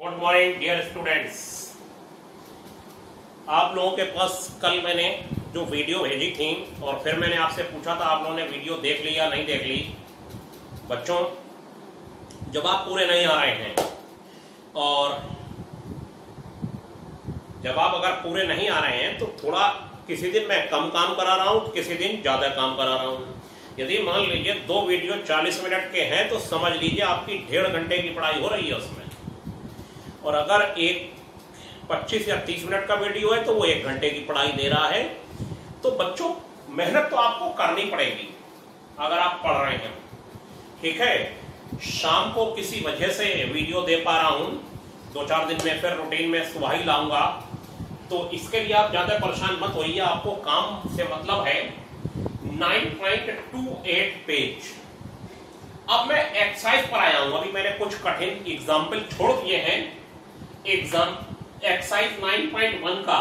Good morning dear students. आप लोगों के पास कल मैंने जो वीडियो भेजी थी और फिर मैंने आपसे पूछा था आप लोगों ने वीडियो देख ली या नहीं देख ली। बच्चों, जब आप पूरे नहीं आ रहे हैं और जब आप अगर पूरे नहीं आ रहे हैं तो थोड़ा किसी दिन मैं कम काम करा रहा हूं, किसी दिन ज्यादा काम करा रहा हूं। यदि मान लीजिए 2 वीडियो 40 मिनट के हैं तो समझ लीजिए आपकी 1.5 घंटे की पढ़ाई हो रही है उसमें, और अगर एक 25 या 30 मिनट का वीडियो है तो वो 1 घंटे की पढ़ाई दे रहा है। तो बच्चों, मेहनत तो आपको करनी पड़ेगी अगर आप पढ़ रहे हैं, ठीक है। शाम को किसी वजह से वीडियो दे पा रहा हूं, 2-4 दिन में फिर रूटीन में सुबह ही लाऊंगा, तो इसके लिए आप ज्यादा परेशान मत होइए। आपको काम से मतलब है 9.28 पेज। अब मैं एक्सरसाइज पर आया हूं। अभी मैंने कुछ कठिन एग्जाम्पल छोड़ दिए हैं। एक्सरसाइज 9.1 का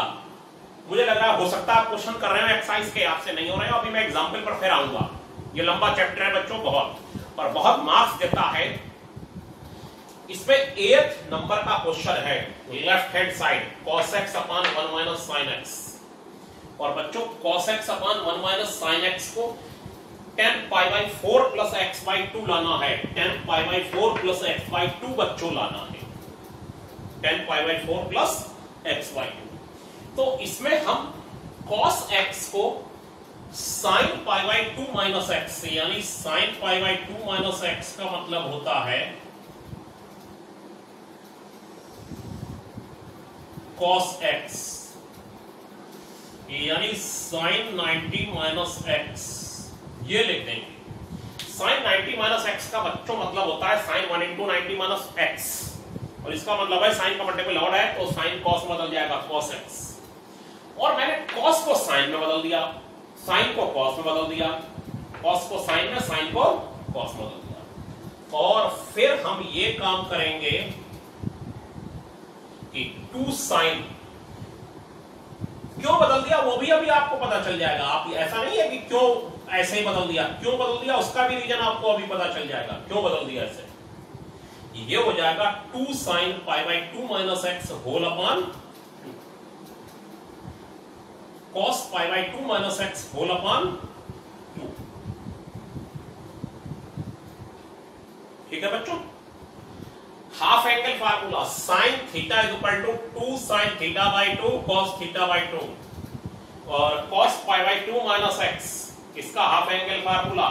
मुझे लग रहा है हो सकता है आप क्वेश्चन कर रहे हो एक्सरसाइज के, आपसे नहीं हो रहे हो। अभी मैं एग्जाम्पल पर फिर आऊंगा। ये लंबा चैप्टर है बच्चों, बहुत और बहुत मार्क्स देता है। इसमें 8 नंबर का क्वेश्चन है, left hand side cos x upon 1 minus sin x। और बच्चों cos x upon 1 minus sin x को 10 पाई बाई 4 प्लस x बाई 2 लाना है। 10 पाई बाई 4 प्लस x बाई 2 बच्चों लाना है। 10 पाई बाई 4 प्लस x बाई 2। तो इसमें हम cos x को sin pi by 2 minus x से, यानी sin pi by 2 minus x का मतलब होता है cos x, यानी sin 90 माइनस x, ये लिख देंगे। sin 90 माइनस x का बच्चों मतलब होता है sin 1 इंटू 90 माइनस x, और इसका मतलब है sin का मल्टीपल ऑड है तो sin cos बदल जाएगा cos x। और मैंने cos को sin में बदल दिया, sin को cos में बदल दिया, cos को sin में, sin को cos में बदल दिया। और फिर हम ये काम करेंगे कि 2 sin क्यों बदल दिया वो भी अभी आपको पता चल जाएगा। आप ऐसा नहीं है कि क्यों ऐसे ही बदल दिया, क्यों बदल दिया उसका भी रीजन आपको अभी पता चल जाएगा क्यों बदल दिया ऐसे। ये हो जाएगा 2 sin pi by 2 minus x whole upon 2, cos pi by 2 minus x whole upon 2। ठीक है बच्चों। Half angle formula sin theta is equal to 2 sin theta by 2 cos theta by 2, और cos pi by 2 minus x इसका half angle formula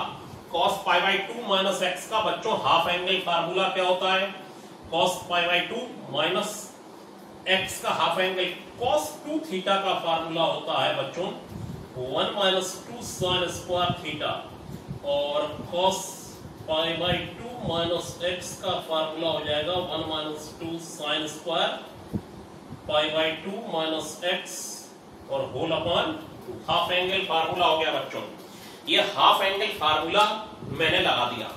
cos pi by 2 minus x का बच्चों half angle formula क्या होता है? cos pi by 2 minus x का half angle cos 2 theta का फार्मूला होता है बच्चों 1 माइनस 2 sin स्क्वायर थीटा, और cos pi by 2 minus x का फार्मूला हो जाएगा 1 minus 2 sin square pi by 2 minus x और whole upon 2। Half angle formula हो गया बच्चों। ये हाफ एंगल फार्मूला मैंने लगा दिया,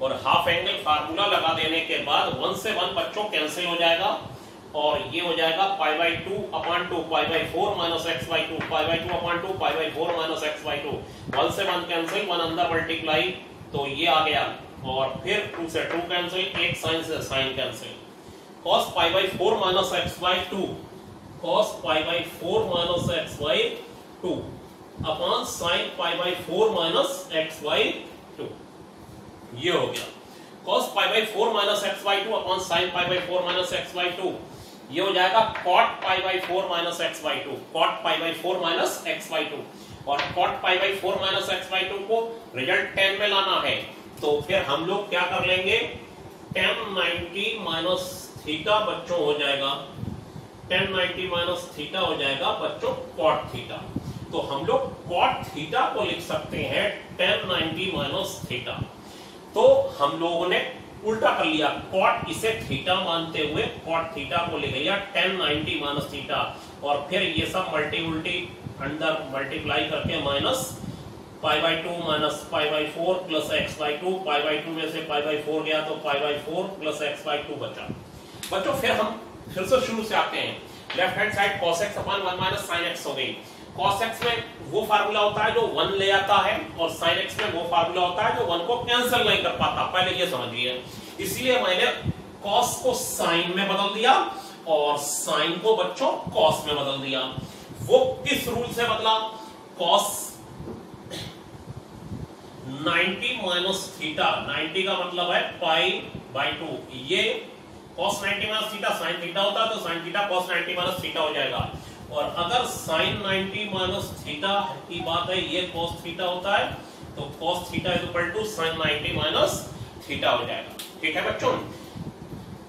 और हाफ एंगल फार्मूला लगा देने के बाद 1 से 1 बच्चों कैंसिल हो जाएगा, और ये हो जाएगा पाई by 2 upon 2 pi by 4 minus x by 2, pi by 2 upon 2 pi by 4 minus x by 2। 1 से 1 कैंसिल, 1 अंदर मल्टीप्लाई, तो ये आ गया, और फिर 2 से 2 कैंसिल, 1 साइन से sine cancel. cos pi by 4 minus x by 2, cos pi by 4 minus x by 2 upon sin pi by 4 minus x by 2। ये हो गया cos pi by 4 minus x by 2 upon sin pi by 4 minus x by 2। ये हो जाएगा cot pi by 4 minus x by 2, cot pi by 4 minus x by 2, और cot pi by 4 minus x by 2 को result 10 में लाना है। तो फिर हम लोग क्या कर लेंगे, tan 90 माइनस थीटा बच्चों हो जाएगा, tan 90 माइनस थीटा हो जाएगा बच्चों cot थीटा। तो हम लोग cot थीटा को लिख सकते हैं tan 90 माइनस थीटा। तो हम लोगों ने उल्टा कर लिया, cot इसे थीटा मानते हुए cot थीटा को लिख लिया tan 90 माइनस थीटा, और फिर ये सब मल्टी उल्टी अंदर मल्टीप्लाई करके minus pi by 2 minus pi by 4 plus x by 2, pi by 2 में से पाई बाई 4 गया तो पाई बाई 4 प्लस एक्स बाई 2 बचा। बच्चों फिर हम फिर से शुरू से आते हैं। Left hand side cos x upon 1 minus sin x हो गई। cos x में वो फार्मूला होता है जो 1 ले आता है, और sin x में वो फार्मूला होता है जो 1 को कैंसिल नहीं कर पाता। पहले ये समझिए, इसलिए मैंने कॉस को साइन में बदल दिया और साइन को बच्चों कॉस में बदल दिया। वो किस रूल से बदला? कॉस 90 माइनस थीटा, 90 का मतलब है पाई बाई 2, ये cos 90 minus theta sine theta होता है तो sign theta cos 90 minus theta हो जाएगा। और अगर साइन 90 माइनस थीटा की बात है, ये cos थीटा होता है तो cos theta is equal to sine 90 minus theta हो जाएगा। ठीक है बच्चों,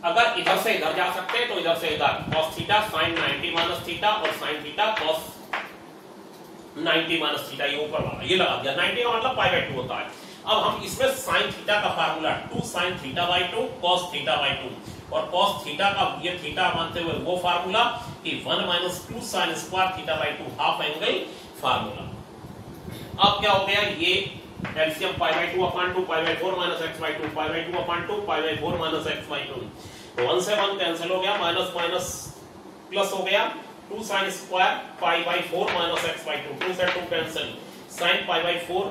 अगर इधर से इधर जा सकते हैं तो इधर से इधर cos theta sine 90 minus theta और sine theta cos 90 minus theta, ये ऊपर वाला ये लगा दिया। 90 का मतलब पाई बाई 2 होता है। अब हम इसमें साइन थीटा का formula 2 sine theta by 2 cos theta by 2, और cos थीटा का ये थीटा मानते हुए वो फार्मूला कि 1 minus 2 sine square theta by 2 half angle formula. अब क्या हो गया, ये LCM pi by 2 upon 2 pi by 4 minus x by 2 pi by 2 upon 2 pi by 4 minus x by 2, 1 से 1 कैंसिल हो गया, माइनस माइनस प्लस हो गया, 2 sign square pi by 4 minus x by 2, 2 से 2 कैंसिल, साइन पाई बाई 4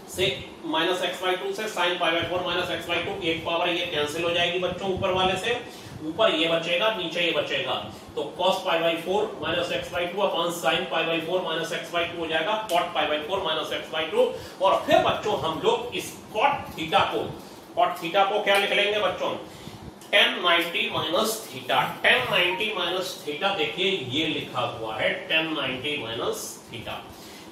से minus x by 2 से sine pi by 4 minus x by 2, एक power ये कैंसिल हो जाएगी बच्चों ऊपर वाले से, ऊपर ये बचेगा नीचे ये बचेगा, तो cos pi by 4 minus x by 2 upon sine pi by 4 minus x by 2 हो जाएगा cot pi by 4 minus x by 2। और फिर बच्चों हम लोग इस cot थीटा को क्या लिख लेंगे बच्चों, tan 90 minus theta. tan 90 minus theta देखिए ये लिखा हुआ है tan 90 माइनस थीटा,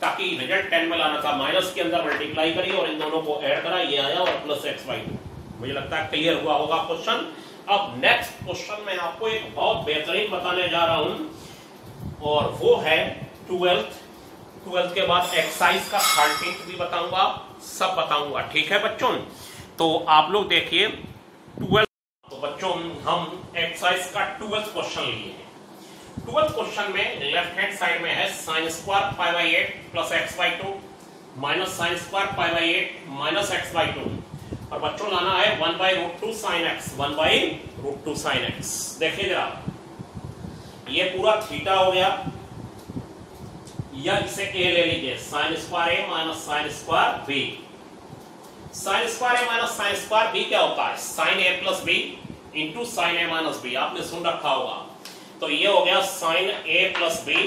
ताकि रिजल्ट 10 में लाना था, माइनस के अंदर मल्टीप्लाई करिए और इन दोनों को ऐड करा, ये आया और प्लस एक्स बाई 2। मुझे लगता है क्लियर हुआ होगा क्वेश्चन। अब नेक्स्ट क्वेश्चन में आपको एक बहुत बेहतरीन बताने जा रहा हूं और वो है 12th के बाद एक्सरसाइज का 13th भी बताऊंगा, सब बताऊंगा। ठीक है बच्चों, तो आप लोग देखिए 12th, तो बच्चों हम एक्सरसाइज का 12th क्वेश्चन लिए हैं। 12th क्वेश्चन में लेफ्ट हैंड साइड में है sine square pi by 8 plus x by 2 minus sine square pi by 8 minus x by 2, और बच्चों लाना है 1 by root 2 sine x, 1 by root 2 sine x. देखिए जरा, ये पूरा थीटा हो गया, या इसे ए ले लीजिए, sine square A minus sine square B. Sine square A minus sine square B क्या होता है, sine A plus B into sine A minus B, आपने सुन रखा होगा। तो ये हो गया sine A plus B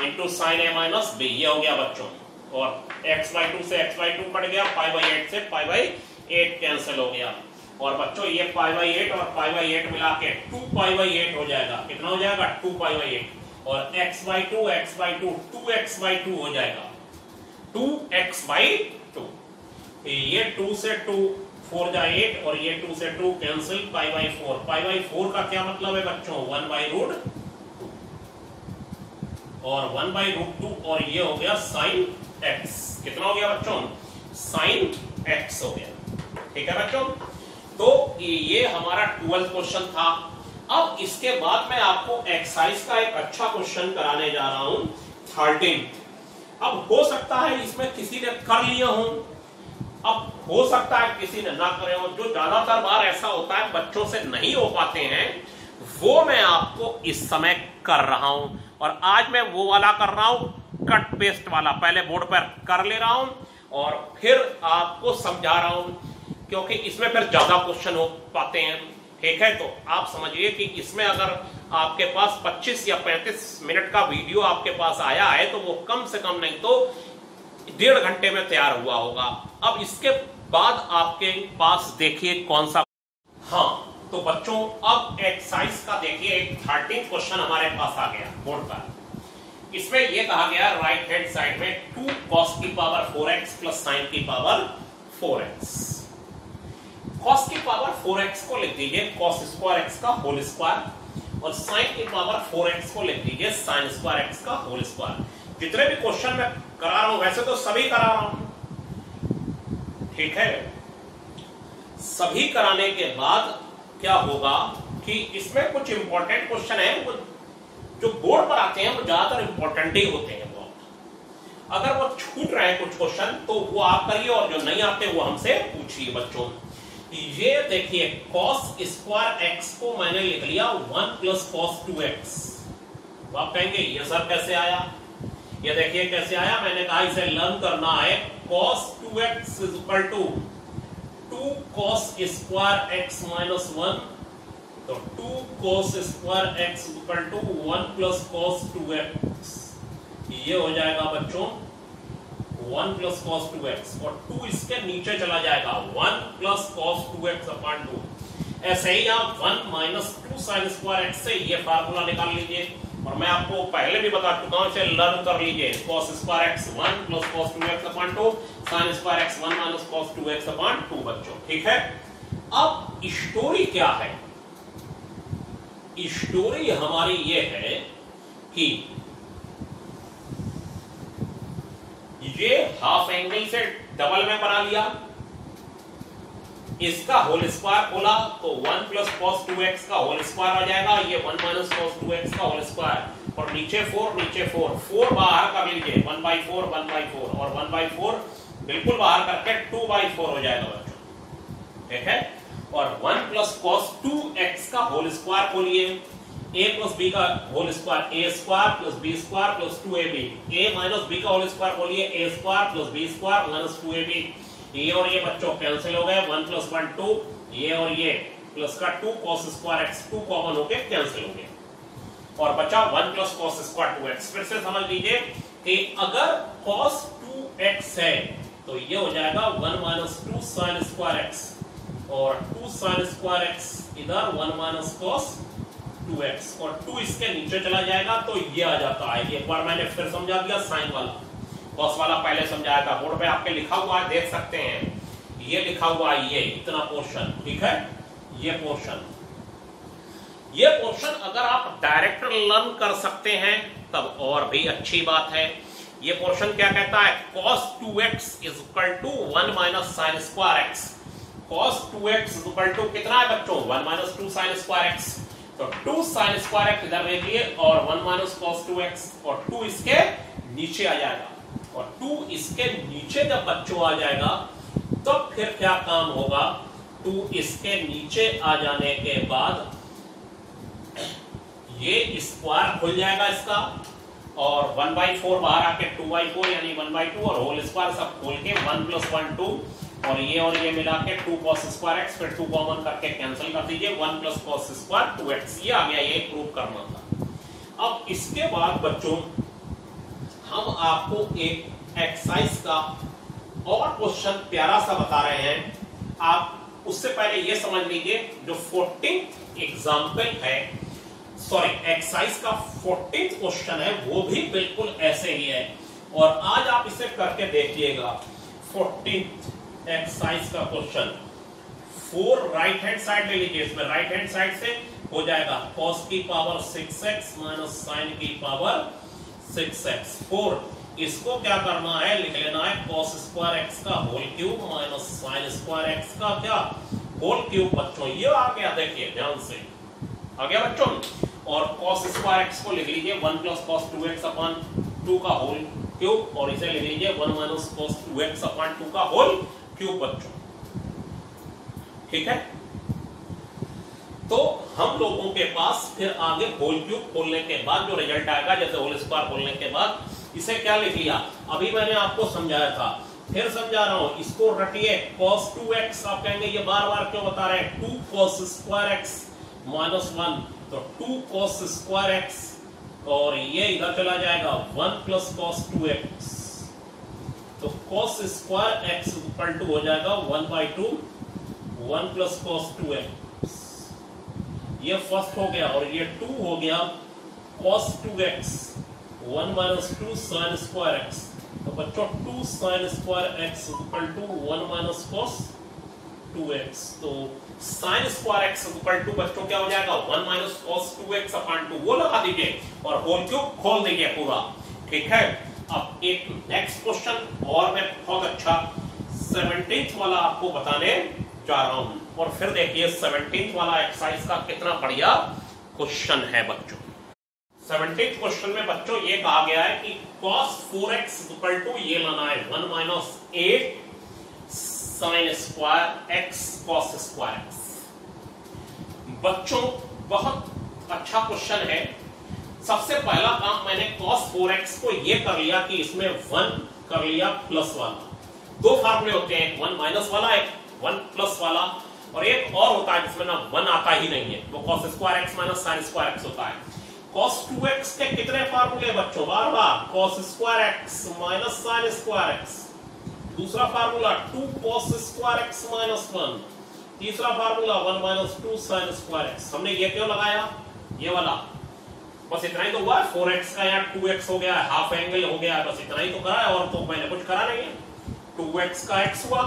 into sine A minus B, ये हो गया बच्चों। और एक्स बाई 2 से एक्स बाई 2 कट गया, पाई बाई 8 से पाई बाई 8 कैंसिल हो गया, और बच्चों ये पाई बाई 8 और पाई बाई 8 मिला के 2 पाई बाई 8 हो जाएगा। कितना हो जाएगा, 2 पाई बाई 8, और x बाई 2 2x बाई 2 हो जाएगा, 2x बाई 2। ये 2 से 2 4 जा 8, और ये 2 से 2 cancel, pi by 4। Pi by 4 का क्या मतलब है बच्चों, 1 बाई रूट 2, और 1 बाई रूट 2, और ये हो गया साइन x। कितना हो गया बच्चों, साइन x हो गया। ठीक है बच्चों, तो ये हमारा 12th क्वेश्चन था। अब इसके बाद मैं आपको एक्सरसाइज का एक अच्छा क्वेश्चन कराने जा रहा हूं 13th। अब हो सकता है इसमें किसी ने कर लिया हो, अब हो सकता है किसी ने ना करे हो। जो ज्यादातर बार ऐसा होता है बच्चों से नहीं हो पाते हैं, वो मैं आपको इस समय कर रहा हूं। और आज मैं वो वाला कर रहा हूं, कट पेस्ट वाला, पहले बोर्ड पर कर ले रहा हूं और फिर आपको समझा रहा हूं, क्योंकि इसमें फिर ज्यादा क्वेश्चन हो पाते हैं। ठीक है, तो आप समझिए कि इसमें अगर आपके पास 25 या 35 मिनट का वीडियो आपके पास आया है तो वो कम से कम नहीं तो 1.5 घंटे में तैयार हुआ होगा। अब इसके बाद आपके पास देखिए कौन सा, हाँ तो बच्चों अब एक्सरसाइज का देखिए 13th क्वेश्चन हमारे पास आ गया बोर्ड पर। इसमें यह कहा गया राइट हैंड साइड में 2 cos की पावर 4x प्लस साइन की पावर 4x। cos की पावर 4x को लिख दीजिए cos स्क्वायर x का होल स्क्वायर, और sin की पावर 4x को लिख दीजिए sin स्क्वायर x का होल स्क्वायर। जितने भी क्वेश्चन मैं करा रहा हूं, वैसे तो सभी करा रहा हूं, ठीक है। सभी कराने के बाद क्या होगा कि इसमें कुछ इंपॉर्टेंट क्वेश्चन है, वो जो बोर्ड पर आते हैं वो ज्यादातर इंपॉर्टेंट ही होते हैं बहुत। अगर वो छूट रहे हैं कुछ क्वेश्चन तो वो आप करिए, और जो नहीं आते वो हमसे पूछिए बच्चों। ये देखिए cos स्क्वायर x को मैंने लिख लिया 1 प्लस cos 2x। आप कहेंगे ये सर कैसे आया, ये देखिए कैसे आया। मैंने कहा इसे लर्न करना है, cos 2x is equal to 2 cos square x minus 1, तो 2 cos square x equal to 1 plus cos 2x, ये हो जाएगा बच्चों 1 प्लस cos 2x, और 2 इसके नीचे चला जाएगा 1 प्लस cos 2x अपॉन 2। ऐसे ही आप 1 माइनस 2 साइन स्क्वायर x से ये फार्मूला निकाल लीजिए, और मैं आपको पहले भी बता चुका हूं, इसे लर्न कर लीजिए। cos square x 1 plus cos 2x upon 2, sin square x 1 minus cos 2x upon 2 बच्चों, ठीक है। अब स्टोरी क्या है? स्टोरी हमारी ये है कि ये हाफ एंगल से डबल में बना लिया, इसका होल स्क्वायर खोला तो 1 प्लस cos 2x का होल स्क्वायर आ जाएगा, ये 1 माइनस cos 2x का होल स्क्वायर, और नीचे 4 4 बाहर कर लीजिए, 1/4 1/4, और 1/4 बिल्कुल बाहर करके 2/4 हो जाएगा बच्चों, ठीक है। और 1 प्लस cos 2x का होल स्क्वायर खोलिए, a प्लस b का whole square a square plus b square plus 2ab, a minus b का होल स्क्वायर खोलिए a square plus b square minus 2ab, ये और ये बच्चों कैंसिल हो गए, 1 प्लस 1 2, ये और ये प्लस का 2 cos स्क्वायर x 2 कॉमन होके कैंसिल हो गए, और बचा 1 प्लस cos स्क्वायर 2x। फिर से समझ लीजिए कि अगर cos 2x है तो ये हो जाएगा 1 माइनस 2 sin स्क्वायर x, और 2 sin स्क्वायर x इधर 1 माइनस cos 2x, और 2 इसके नीचे चला जाएगा तो ये आ जाता है। एक बार मैंने फिर समझा दिया, साइन वाला cos वाला पहले समझाया था, बोर्ड पे आपके लिखा हुआ है, देख सकते हैं, ये लिखा हुआ है, ये इतना पोर्शन, ठीक है। ये पोर्शन अगर आप डायरेक्ट लर्न कर सकते हैं तब और भी अच्छी बात है। ये पोर्शन क्या कहता है? cos 2x is equal to 1 minus sin square x। cos 2x is equal to कितना है बच्चों? 1 माइनस 2 sin स्क्वायर x, तो 2 sin स्क्वायर x इधर रखिए, और 1 माइनस cos 2x, और 2 इसके नीचे आ जाएगा, और 2 इसके नीचे जब बच्चों आ जाएगा तो फिर क्या काम होगा? 2 इसके नीचे आ जाने के बाद ये स्क्वायर खुल जाएगा इसका, और 1/4 बाहर आके 2/4 यानी 1/2, और होल स्क्वायर सब खोल के 1 प्लस 1 2, और ये मिला के 2 cos स्क्वायर x, फिर 2 कॉमन करके कैंसिल कर दीजिए, 1 प्लस cos स्क्वायर 2x, ये आ गया, ये प्रूव करना था। अब इसके बाद बच्चों हम आपको एक एक्सरसाइज का और क्वेश्चन प्यारा सा बता रहे हैं। आप उससे पहले ये समझ लीजिए, जो 14th एग्जाम्पल है, सॉरी एक्सरसाइज का 14th क्वेश्चन है, वो भी बिल्कुल ऐसे ही है, और आज आप इसे करके देखिएगा। 14th एक्सरसाइज का क्वेश्चन 4 राइट हैंड साइड ले लीजिए, इसमें राइट हैंड साइड से हो जाएगा cos की पावर 6x माइनस sin की पावर 6x 4। इसको क्या करना है? लिख लेना है cos स्क्वायर x का whole cube minus sin square x का क्या होल क्यूब। बच्चों ये आ गया, देखिए ध्यान से आ गया बच्चों। और cos स्क्वायर x को लिख लीजिए 1 प्लस cos 2x अपॉन 2 का होल क्यूब, और इसे लिख लीजिए 1 माइनस cos 2x अपॉन 2 का होल क्यूब बच्चों, ठीक है। तो हम लोगों के पास फिर आगे होल क्यूब खोलने के बाद जो रिजल्ट आएगा, जैसे होल स्क्वायर खोलने के बाद इसे क्या लिख लिया, अभी मैंने आपको समझाया था, फिर समझा रहा हूं, इसको रटिए cos 2x। आप कहेंगे ये बार बार क्यों बता रहे हैं? 2 cos स्क्वायर x माइनस 1, तो 2 cos स्क्वायर x, और ये इधर चला जाएगा 1 प्लस cos 2x, तो cos square x equal to हो जाएगा 1/2 1 प्लस cos 2x, ये फर्स्ट हो गया, और ये 2 हो गया cos 2x 1 minus 2 sin square x, तो बच्चों 2 sin square x equal to 1 minus cos 2x, तो sin square x equal to बच्चों क्या हो जाएगा? 1 माइनस cos 2x अपॉन 2, वो लगा दीजिए और होल क्यूब खोल दीजिए पूरा, ठीक है। अब एक नेक्स्ट क्वेश्चन और मैं बहुत अच्छा 17th वाला आपको बताने जा रहा हूं, और फिर देखिए 17th वाला एक्सरसाइज का कितना बढ़िया क्वेश्चन है बच्चों। 17th क्वेश्चन में बच्चों ये कहा गया है कि cos 4x इक्वल टू ये लाना है 1 minus 8 sin square x cos square x। बच्चों बहुत अच्छा क्वेश्चन है। सबसे पहला काम मैंने cos 4x को ये कर लिया कि इसमें 1 कर लिया प्लस वाला। दो फार्मूले होते हैं, 1 माइनस वाला, एक 1 प्लस वाला, और एक और होता है जिसमें ना 1 आता ही नहीं है, वो cos square x minus sin square x होता है। cos 2x के कितने फार्मूले बच्चों, बार बार cos square x minus sin square x, दूसरा formula 2 cos square x minus 1, तीसरा formula 1 minus 2 sin square x। हमने ये क्यों लगाया, ये वाला, बस इतना ही तो हुआ है। 4x का यहाँ 2x हो गया, हाफ एंगल हो गया, बस इतना ही तो करा है, और तो मैंने कुछ करा नहीं है। 2x का x हुआ,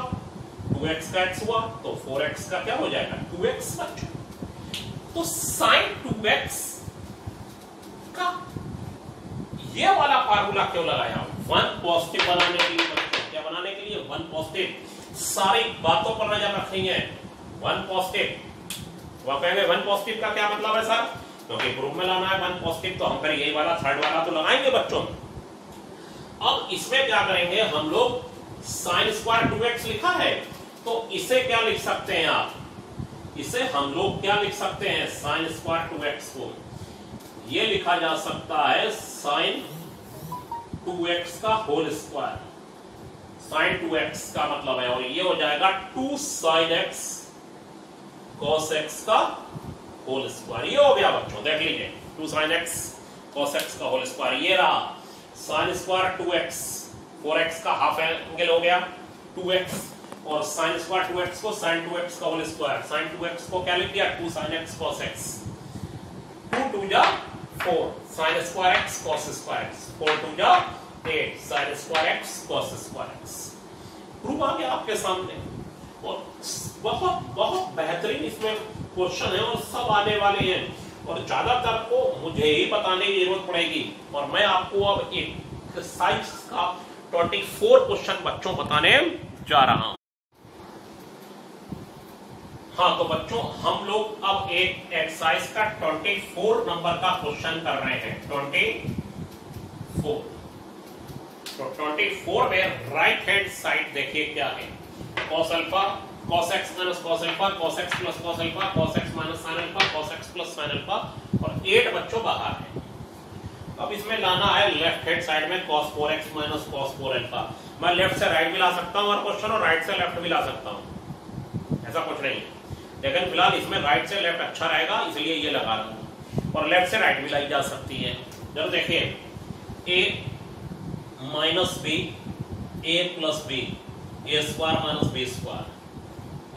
2x का x हुआ, तो 4x का क्या हो जाएगा, 2x बच्चों। तो sin 2x का ये वाला फार्मूला क्यों लगाया, 1 पॉजिटिव बनाने के लिए बच्चों, क्या बनाने के लिए, 1 पॉजिटिव। सारी बातों पर नजर रखनी है, 1 पॉजिटिव। वह कहेंगे 1 पॉजिटिव का क्या मतलब है सर, क्योंकि प्रूफ में लाना है 1 पॉजिटिव, तो हम फिर यही वाला थर्ड वाला तो लगाएंगे बच्चों। अब इसमें क्या करेंगे हम लोग, sin स्क्वायर 2x लिखा है, तो इसे क्या लिख सकते हैं आप, इसे हम लोग क्या लिख सकते हैं, sin स्क्वायर 2x को ये लिखा जा सकता है sin 2x का होल स्क्वायर। sin 2x का मतलब है, और ये हो जाएगा 2 sin x cos x का होल स्क्वायर। ये हो गया बच्चों, देख लीजिए 2 sin x cos x का होल स्क्वायर, ये रहा sin स्क्वायर 2x, 4x का हाफ एंगल हो गया 2x, और sin स्क्वायर 2x को sin 2x का होल स्क्वायर, sin 2x को क्या लिख दिया, 2 sin x cos x, 2 2 जा 4 sin square x cos square x, 4 2 जा 8 sin square x cos square x। Proof आ गया आपके सामने, और बहुत बहुत बेहतरीन इसमें क्वेश्चन है, और सब आने वाले हैं, और ज्यादातर को मुझे ही बताने की जरूरत पड़ेगी, और मैं आपको अब एक एक्सरसाइज का 24 क्वेश्चन बच्चों बताने जा रहा हूं। हाँ तो बच्चों हम लोग अब एक एक्सरसाइज का 24 नंबर का क्वेश्चन कर रहे हैं, 24। तो 24 में राइट हैंड साइड देखिए क्या है, cos alpha cos x minus cos alpha cos x plus cos alpha cos x minus sin alpha cos x plus sin alpha, और 8 बच्चों बाहर है। अब इसमें लाना है लेफ्ट हैंड साइड में cos 4x minus cos 4 alpha. मैं लेफ्ट से राइट भी ला सकता हूं और क्वेश्चन, और राइट से लेफ्ट भी ला सकता हूं, ऐसा कुछ नहीं है, लेकिन फिलहाल इसमें राइट से लेफ्ट अच्छा रहेगा, इसलिए ये लगा रहा हूं, और लेफ्ट से राइट भी लाई जा सकती है। जरा देखिए a minus B a plus B a square minus B square,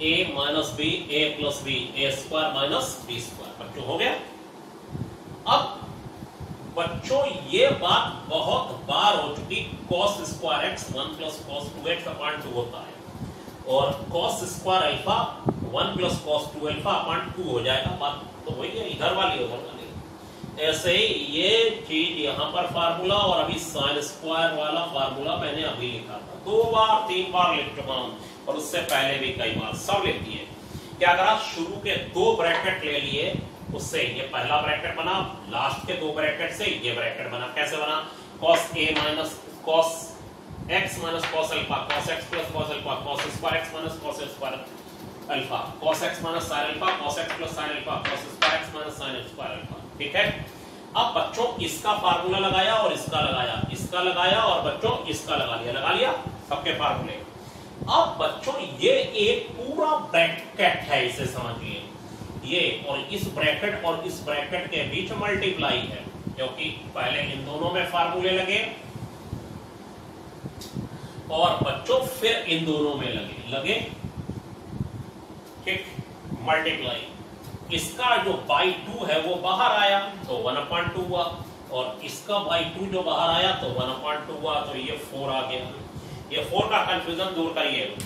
a minus B a plus B a square minus B square, बच्चों हो गया। अब बच्चों ये बात बहुत बार हो चुकी, cos square x 1 plus cos 2x upon 2 होता है, और cos square alpha 1 plus cos 2 alpha upon 2 हो जाएगा, बात तो वही है, इधर वाली उधर वाली। ऐसे ही ये चीज यहाँ पर फार्मूला, और अभी sin स्क्वायर वाला फार्मूला मैंने अभी लिखा था, 2 बार 3 बार लिख चुका हूँ, और उससे पहले भी कई बार सब लिख दिए। क्या करा, शुरू के 2 ब्रैकेट ले लिए, उससे ये पहला ब्रैकेट बना, लास्ट के 2 ब्रैकेट से ये ब्रैकेट बना। कैसे बना, cos a minus cos x minus cos alpha cos x plus cos alpha cos square x minus cos square alpha cos x minus sin alpha cos x plus sin alpha cos square x minus sin square alpha. ठीक है, अब बच्चों इसका formula लगाया, और इसका लगाया, इसका लगाया, और बच्चों इसका लगा लिया सबके फार्मूले। अब बच्चों ये एक पूरा ब्रैकेट है, इसे समझिए, ये और इस ब्रैकेट और इस ब्रैकेट के बीच मल्टीप्लाई है, क्योंकि पहले इन दोनों में फार्मूले लगे, और बच्चों फिर इन दोनों में लगे, ठीक, मल्टीप्लाई। इसका जो बाई 2 है वो बाहर आया, तो 1/2 हुआ, और इसका बाई 2 जो बाहर आया तो 1/2 हुआ, तो ये 4 आ गया। ये 4 का कंफ्यूजन दूर करिए,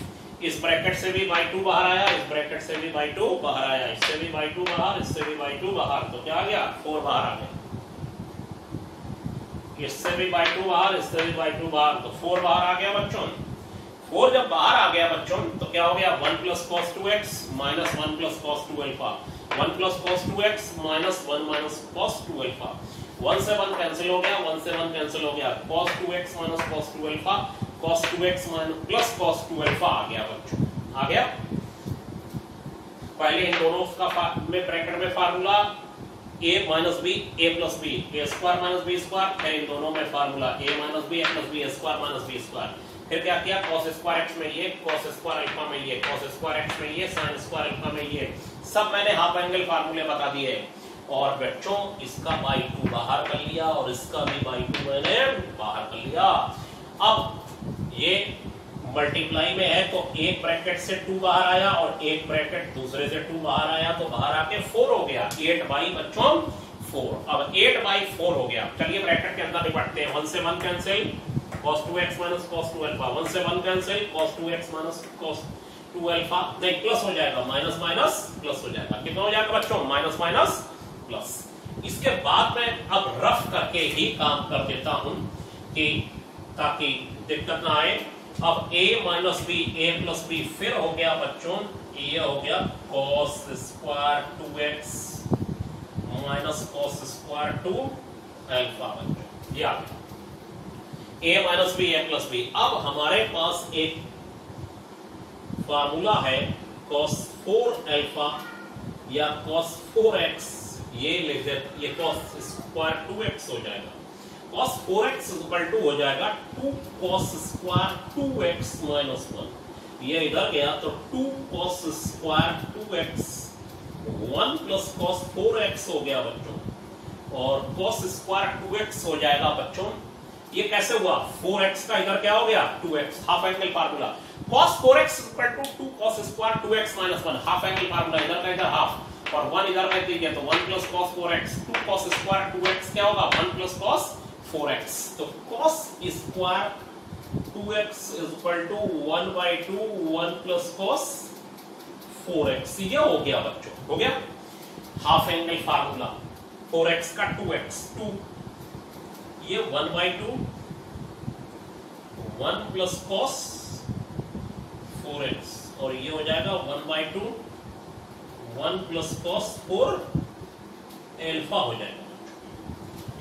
इस ब्रैकेट से भी बाई 2 बाहर आया, इस ब्रैकेट से भी बाई 2 बाहर आया, इससे भी बाई 2 बाहर, इससे भी बाई 2 बाहर, तो क्या आ गया, 4 बाहर आ गया। इससे भी बाई 2 बाहर, इससे भी बाई 2 बाहर, तो 4 बाहर आ गया बच्चों। 4 जब बाहर आ गया बच्चों, तो क्या हो गया, 1 plus cos 2x minus 1 plus cos 2 alpha, 1 plus cos 2x minus 1 minus cos 2 alpha, 1 से 1 कैंसिल हो गया, 1 से 1 कैंसिल हो गया, cos 2x minus cos 2 alpha, cos 2x minus plus cos 2 alpha आ गया बच्चों, आ गया। पहले इन दोनों का में ब्रैकेट में formula a minus b a plus b a square minus b square, फिर इन दोनों में formula a minus b a plus b square minus b square, फिर क्या किया, cos स्क्वायर x में ये, cos स्क्वायर अल्फा में ये, cos स्क्वायर x में ये, sin स्क्वायर अल्फा में ये, सब मैंने हाफ एंगल फार्मूले बता दिए। और बच्चों इसका बाई 2 बाहर कर लिया और इसका भी बाई 2 मैंने बाहर कर लिया। अब ये मल्टीप्लाई में है तो एक ब्रैकेट से 2 बाहर आया और एक ब्रैकेट दूसरे से 2 बाहर आया तो बाहर आके 4 हो गया, 8 बाई बच्चों 4। अब 8 बाई 4 हो गया। चलिए ब्रैकेट के अंदर निपटते हैं। 1 से 1 cancel, cos 2x minus cos 2 alpha, 1 से 1 cancel, cos 2x minus cos 2 alpha, नहीं प्लस हो जाएगा, माइनस माइनस प्लस हो जाएगा। कितना हो जाएगा बच्चों, माइनस माइनस प्लस। इसके बाद मैं अब रफ करके ही काम कर देता हूं कि ताकि दिक्कत ना आए। अब a minus B, a plus B, फिर हो गया बच्चों ये हो गया cos square 2x minus cos square 2 alpha बच्चों, ये आ गया a minus B, a plus B. अब हमारे पास एक फार्मूला है cos 4 अल्फा या cos 4x, ये लिख देते, ये cos स्क्वायर 2x हो जाएगा, cos 4x इक्वल टू हो जाएगा 2 cos स्क्वायर 2x माइनस 1। ये इधर गया तो 2 cos square 2x 1 plus cos 4x हो गया बच्चों, और cos स्क्वायर 2x हो जाएगा बच्चों। ये कैसे हुआ, 4x का इधर क्या हो गया 2x, half angle formula. cos 4x equal to 2 cos square 2x minus 1, half angle formula, इधर का इधर हाफ और 1 इधर रख दीजिए तो 1 plus cos 4x, 2 cos square 2x क्या होगा 1 प्लस cos 4x। तो cos square 2x is equal to 1 by 2 1 plus cos 4x। ये हो गया बच्चों, हो गया हाफ एंगल फार्मूला। 4x का 2x 2, ये 1 by 2 1 प्लस cos 4x, और ये हो जाएगा 1 by 2 1 प्लस cos 4 अल्फा हो जाएगा।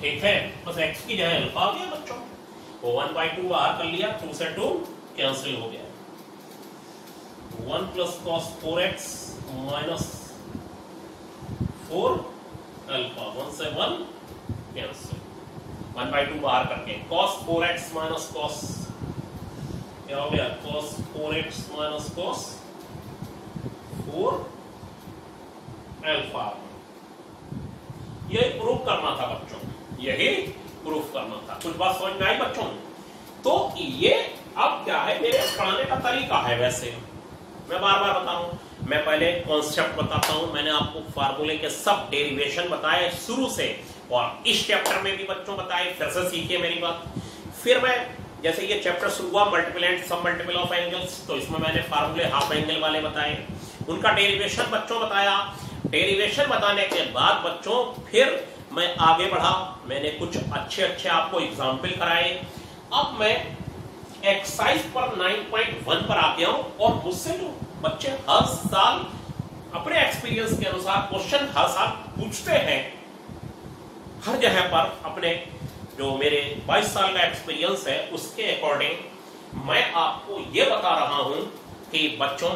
ठीक है, बस x की जगह अल्फा आ गया बच्चों, वो 1 by 2 बाहर कर लिया, 2 से 2 कैंसिल हो गया, 1 plus cos 4x minus 4 alpha, 1 से 1 कैंसिल, 1 by 2 बाहर करके cos 4x माइनस cos क्या हो गया, cos 4x minus cos 4 alpha. यही प्रूफ करना था बच्चों, यही प्रूफ करना था। कुछ बात समझ में आई बच्चों? तो ये अब क्या है, मेरे पढ़ाने का तरीका है। वैसे मैं बार बार बताऊं, मैं पहले कॉन्सेप्ट बताता हूं। मैंने आपको फार्मूले के सब डेरिवेशन बताए शुरू से, और इस चैप्टर में भी बच्चों बताए, फिर से सीखिए मेरी बात। फिर मैं जैसे ये चैप्टर शुरू हुआ मल्टीपल एंड सब मल्टीपल ऑफ एंगल्स, तो इसमें मैंने फार्मूले हाफ एंगल वाले बताए, उनका डेरिवेशन बच्चों बताया। डेरिवेशन बताने के बाद बच्चों फिर मैं आगे बढ़ा, मैंने कुछ अच्छे अच्छे आपको एग्जाम्पल कराए। अब मैं एक्सरसाइज पर 9.1 पर आ गया हूं, और मुझसे जो बच्चे हर साल अपने एक्सपीरियंस के अनुसार क्वेश्चन हर साल पूछते हैं, हर जगह पर अपने जो मेरे 22 साल का एक्सपीरियंस है उसके अकॉर्डिंग मैं आपको ये बता रहा हूं कि बच्चों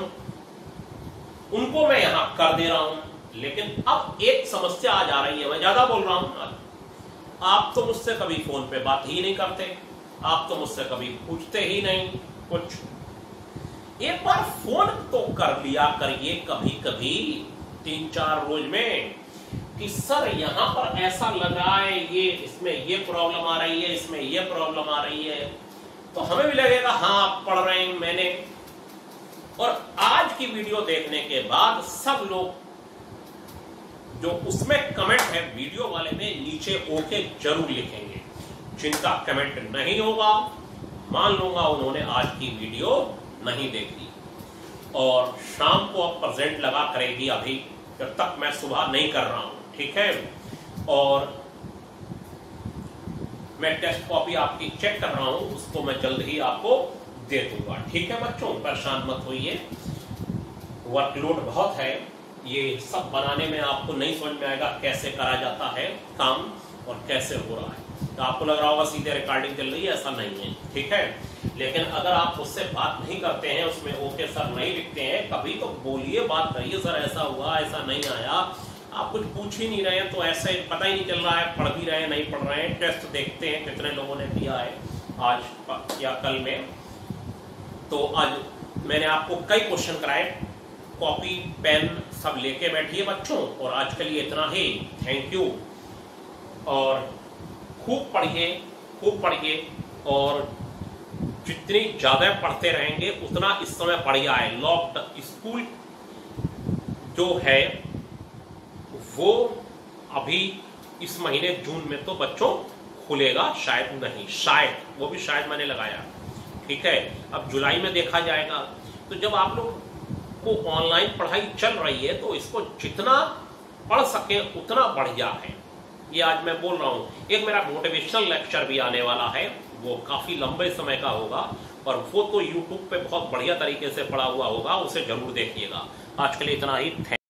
उनको मैं यहां कर दे रहा हूं। लेकिन अब एक समस्या आ जा रही है, मैं ज्यादा बोल रहा हूं, आप तो मुझसे कभी फोन पे बात ही नहीं करते, आप तो मुझसे कभी पूछते ही नहीं कुछ। एक बार फोन तो कर लिया करिए कभी कभी 3-4 रोज में कि सर यहां पर ऐसा लगा है, ये इसमें ये प्रॉब्लम आ रही है, इसमें ये प्रॉब्लम आ रही है, तो हमें भी लगेगा हाँ आप पढ़ रहे हैं मैंने। और आज की वीडियो देखने के बाद सब लोग जो उसमें कमेंट है वीडियो वाले में नीचे ओके जरूर लिखेंगे। जिनका कमेंट नहीं होगा मान लूंगा उन्होंने आज की वीडियो नहीं देखी, और शाम को अब प्रेजेंट लगा करेगी अभी, जब तक मैं सुबह नहीं कर रहा हूं, ठीक है। और मैं टेस्ट कॉपी आपकी चेक कर रहा हूं, उसको मैं जल्द ही आपको दे दूंगा, ठीक है बच्चों, परेशान मत होइए। वर्कलोड बहुत है, ये सब बनाने में आपको नहीं समझ में आएगा कैसे करा जाता है काम और कैसे हो रहा है। तो आपको लग रहा होगा सीधे रिकॉर्डिंग चल रही है, ऐसा नहीं है, ठीक है। लेकिन अगर आप उससे बात नहीं करते हैं, उसमें ओके सर नहीं लिखते हैं, कभी तो बोलिए, बात करिए, सर ऐसा हुआ, ऐसा नहीं आया, आप कुछ पूछ ही नहीं रहे हैं तो ऐसे पता ही नहीं चल रहा है पढ़ भी रहे हैं नहीं पढ़ रहे हैं। टेस्ट देखते हैं कितने लोगों ने दिया है आज या कल में, तो आज मैंने आपको कई क्वेश्चन कराए, कॉपी पेन सब लेके बैठिए बच्चों, और आज के लिए इतना ही। Thank you. और खूब पढ़िए और जितनी ज्यादा पढ़ते रहेंगे उतना इस समय बढ़िया है। लॉकडाउन स्कूल जो है वो अभी इस महीने जून में तो बच्चों खुलेगा शायद नहीं, शायद वो भी शायद मैंने लगाया, ठीक है। अब जुलाई में देखा जाएगा। तो जब आप लोग को ऑनलाइन पढ़ाई चल रही है तो इसको जितना पढ़ सके उतना बढ़िया है। ये आज मैं बोल रहा हूँ। एक मेरा मोटिवेशनल लेक्चर भी आने वाला है, वो काफी लंबे समय का होगा और वो तो यूट्यूब पे बहुत बढ़िया तरीके से पढ़ा हुआ होगा, उसे जरूर देखिएगा। आज के लिए इतना ही।